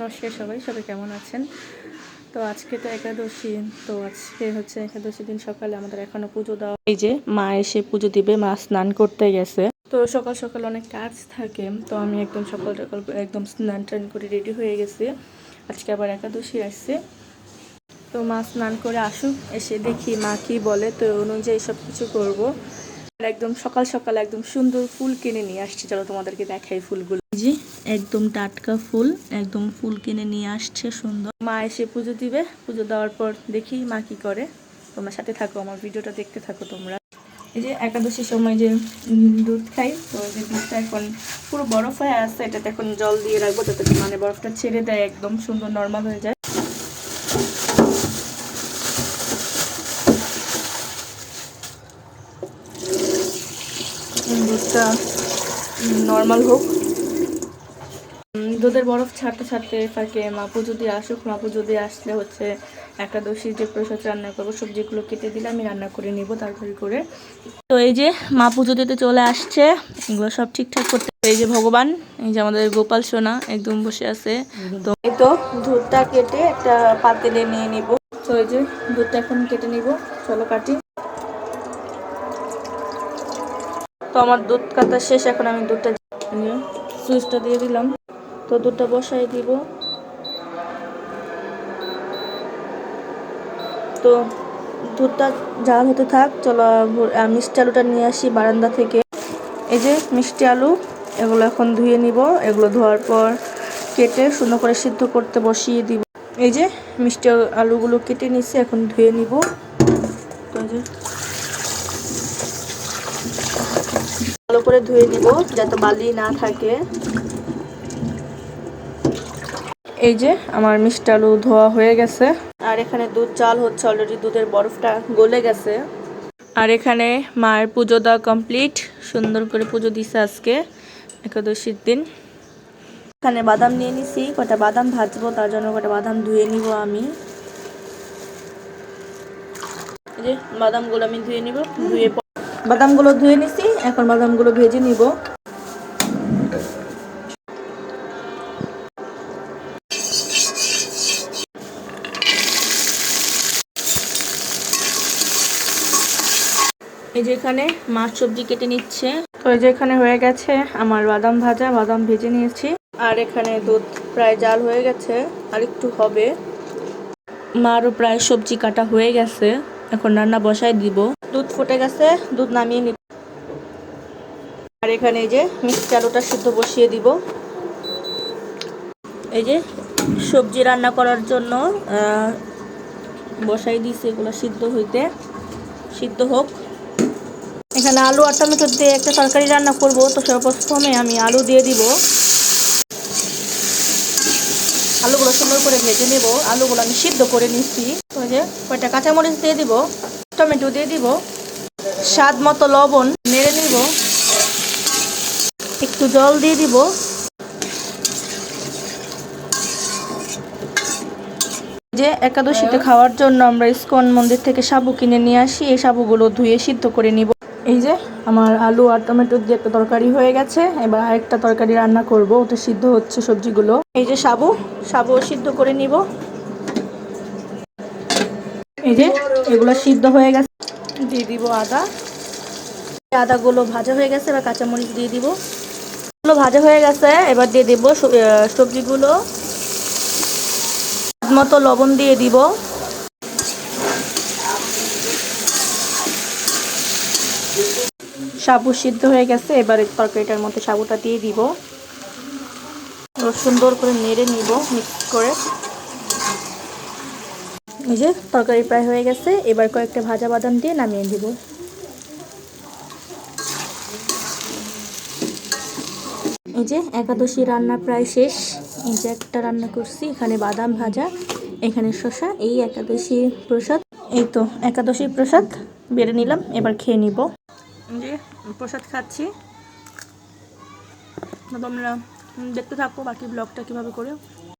নমস্কার সবাই কেমন আছেন? তো আজকে তো একাদশী। তো আজকে হচ্ছে একাদশী দিন সকালে আমাদের এখনো পুজো দেওয়া, এই যে মা এসে পুজো দিবে, মা স্নান করতে গেছে। তো সকাল সকাল অনেক কাজ থাকে, তো আমি একদম সকাল সকাল একদম স্নান টান করে রেডি হয়ে গেছি। আজকে আবার একাদশী আসছে, তো মা স্নান করে আসুক, এসে দেখি মা কি বলে, তো অনুযায়ী সব কিছু করবো। একদম সকাল সকাল একদম সুন্দর ফুল কিনে নিয়ে আসছি, চলো তোমাদেরকে দেখাই ফুলগুলো। জি, একদম টাটকা ফুল, একদম ফুল কিনে নিয়ে আসছে সুন্দর। মা এসে পুজো দিবে, পুজো দেওয়ার পর দেখি মা কি করে। তোমরা সাথে থাকো, আমার ভিডিওটা দেখতে থাকো তোমরা। এই যে একাদশীর সময় যে দুধ খাই, তো যে দুধটা এখন পুরো বরফ হয়ে আসছে, এটাতে এখন জল দিয়ে রাখবো যাতে মানে বরফটা ছেড়ে দেয়, একদম সুন্দর নর্মাল হয়ে যায়। দুধটা নর্মাল হোক, দুধের বরফ ছাড়তে ছাড়তে ফাঁকে মা পুজো দিয়ে আসুক। মা পুজো দিয়ে আসলে হচ্ছে একাদশীর যে প্রসাদ রান্না করবো, সবজিগুলো কেটে দিলে আমি রান্না করে নিব তাড়াতাড়ি করে। তো এই যে মা পুজো দিতে চলে আসছে, এগুলো সব ঠিকঠাক করতে। এই যে ভগবান, এই যে আমাদের গোপাল সোনা একদম বসে আছে। তো এই তো দুধটা কেটে একটা পাতিলে নিয়ে নিব। তো এই যে দুধটা এখন কেটে নিব, চলো কাটি। তো আমার দুধ কাটা শেষ, এখন আমি দুধটা সুইচটা দিয়ে দিলাম। তো দুধটা বসাই দিব। তো দুধটা জাল হতে থাক, চলো মিষ্টি আলুটা নিয়ে আসি বারান্দা থেকে। এই যে মিষ্টি আলু, এগুলো এখন ধুয়ে নিব। এগুলো ধোয়ার পর কেটে সুন্দর করে সিদ্ধ করতে বসিয়ে দিব। এই যে মিষ্টি আলুগুলো কেটে নিছি, এখন ধুয়ে নিব। তো যে ভালো করে ধুয়ে নিব যাতে বালি না থাকে। এই যে আমার মিষ্টি আলু ধোয়া হয়ে গেছে, আর এখানে দুধ জাল হচ্ছে, অলরেডি দুধের বরফটা গলে গেছে। আর এখানে মায়ের পুজো দেওয়া কমপ্লিট, সুন্দর করে পুজো দিছে আজকে একাদশীর দিন। এখানে বাদাম নিয়ে নিছি, কটা বাদাম ভাজবো, তার জন্য কটা বাদাম ধুয়ে নিব আমি। এই যে বাদামগুলো আমি ধুয়ে নিব, বাদামগুলো ধুয়ে নিছি, এখন বাদামগুলো ভেজে নিব। এই যে এখানে মাছ সবজি কেটে নিচ্ছে। তো এই যে এখানে হয়ে গেছে আমার বাদাম ভাজা, বাদাম ভেজে নিয়েছি। আর এখানে দুধ প্রায় জাল হয়ে গেছে, আর একটু হবে। মারও প্রায় সবজি কাটা হয়ে গেছে, এখন রান্না বসাই দিব। দুধ ফুটে গেছে, দুধ নামিয়ে নিব। আর এখানে এই যে মিষ্টি আলুটা সিদ্ধ বসিয়ে দিব। এই যে সবজি রান্না করার জন্য বসাই দিয়েছি, এগুলো সিদ্ধ হইতে, সিদ্ধ হোক। এখানে আলু আর টমেটো দিয়ে একটা তরকারি রান্না করব, তো সর্বপ্রথমে আমি আলু দিয়ে দিব। আলুগুলো সুন্দর করে ভেজে নেব। আলুগুলো আমি সিদ্ধ করে নিচ্ছি। ওই যে কয়টা কাঁচামরিচ দিয়ে দিব, টমেটো দিয়ে দিব, স্বাদ মতো লবণ, নেড়ে নিব, একটু জল দিয়ে দিব। যে একাদশীতে খাওয়ার জন্য আমরা ইস্কন মন্দির থেকে সাবু কিনে নিয়ে আসি, এই সাবুগুলো ধুয়ে সিদ্ধ করে নিব। এই যে আমার আলু আর টমেটো দিয়ে একটা তরকারি হয়ে গেছে, এবার আরেকটা তরকারি রান্না করব, ওটা সিদ্ধ হচ্ছে সবজিগুলো। এই যে সাবু সিদ্ধ করে নিব। এই যে এগুলো সিদ্ধ হয়ে গেছে, দিয়ে দিব আদা। আদাগুলো ভাজা হয়ে গেছে, এবার কাঁচামরিচ দিয়ে দিব। এগুলো ভাজা হয়ে গেছে, এবার দিয়ে দিব সবজিগুলো, মতো লবণ দিয়ে দিব। সাবু সিদ্ধ হয়ে গেছে, এবার তরকারিটার মধ্যে সাবুটা দিয়ে দিব। সুন্দর করে নেড়ে নিব মিক্স করে। এই যে তরকারি প্রায় হয়ে গেছে, এবার কয়েকটা ভাজা বাদাম দিয়ে নামিয়ে দিব। এই যে একাদশী রান্না প্রায় শেষ। এই যে একটা রান্না করছি, এখানে বাদাম ভাজা, এখানে শসা, এই একাদশী প্রসাদ। এই তো একাদশী প্রসাদ বেড়ে নিলাম, এবার খেয়ে নিব। যে প্রসাদ খাচ্ছি, তোমরা দেখতে থাকো বাকি ব্লগটা কিভাবে করে।